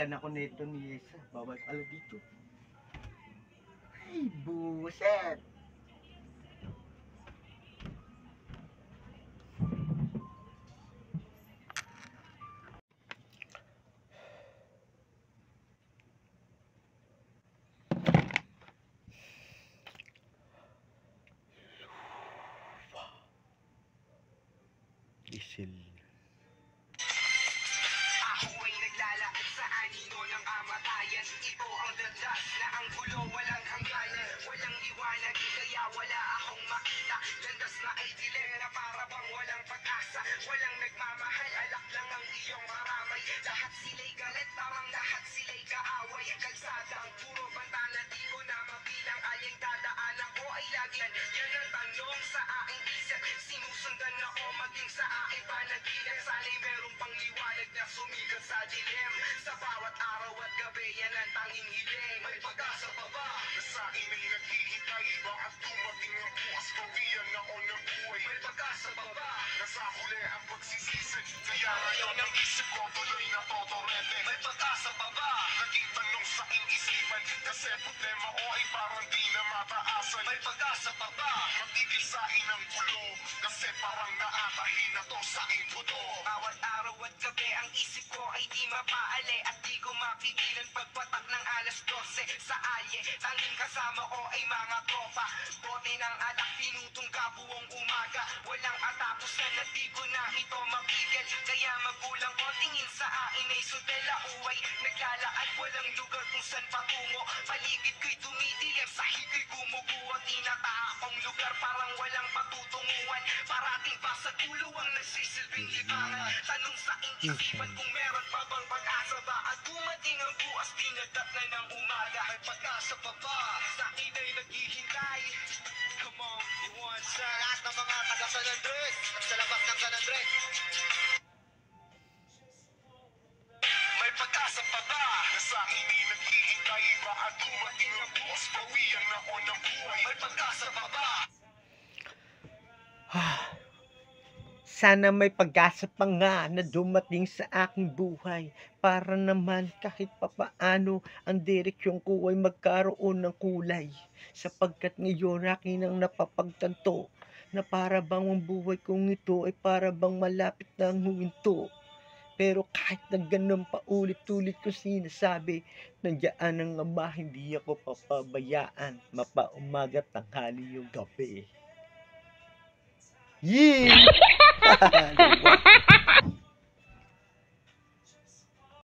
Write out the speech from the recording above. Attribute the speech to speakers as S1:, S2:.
S1: balikan ako nito ni Yesa. Bawal pala dito. Ay, buset! Isil.
S2: Ako ay naglalakad sa anino ng kamatayan. Ito ang landas na ang gulo walang hangganan. Walang liwanag kaya wala akong makita. Landas na ay dilim na para bang walang pag-asa. Walang nagmamahal, alak lang ang iyong maramay. Lahat sila'y galit, parang lahat sila'y kaaway. Kalsada ang puro banta na di ko na mabilang. Aling dadaanan ko ay lagyan. Yan ang tanong sa aking isip. Sinusundan ako maging sa aking panaginip. Sana'y merong pang liwanag na sumikat sa dilim. Sa bawat araw at gabi yan ang tanging hiling. May pag-asa pa ba? Na sa akin ay naghihintay. Bakit dumating ang bukas pawiyan ako ng buhay? May pag-asa pa ba? Nasa huli ang pagsisisi. Kaya ngayon ang isip ko tuloy na totorete. May pag-asa pa ba? Naging tanong sa aking isipan. Kasi problema ko ay parang di na mataasan. May pag-asa pa ba? Matigil sa akin ang gulo. Kasi parang naatahin na to sa aking buto. Bawat araw at gabi ang isip ko ay di mapaali. At di ko mapigilan pagpatak ng alas 12 sa alye. Tanging kasama ko ay mga tropa. Bote ng alak tinutungka buong umaga. Walang atapusan na di ko na ito mapigil. Kaya magulang ko tingin sa akin ay sundela uway. Naglalaan walang lugar kung saan patungo. Paligid ko'y tumidilim, sahig ko'y gumuguho. Tinataakong lugar parang walang patutunguhan. Parating pa sa ulo ang nagsisilbing libangan. Tanong sa isipan kung meron pa bang pag-asa ba? At dumating ang bukas, dinadat na ng umaga. May pag-asa pa ba? Sa akin ay naghihintay. Come on, you want sa lahat ng mga taga San Andres at sa labas ng San Andres. May pag-asa pa ba? Na sa akin ay naghihintay. Baka dumating ang bukas, pawiyan ako ng buhay. May pag-asa pa ba?
S1: Sana may pag-asa pa nga na dumating sa aking buhay para naman kahit papaano ang direksyon ko ay magkaroon ng kulay. Sapagkat ngayon akin ang napapagtanto na para bang ang buhay kong ito ay para bang malapit na ang huminto. Pero kahit na ganun paulit-ulit ko sinasabi, nandiyan ang Ama, hindi ako papabayaan, mapaumaga, tanghali yung gabi. Yeah! Diba?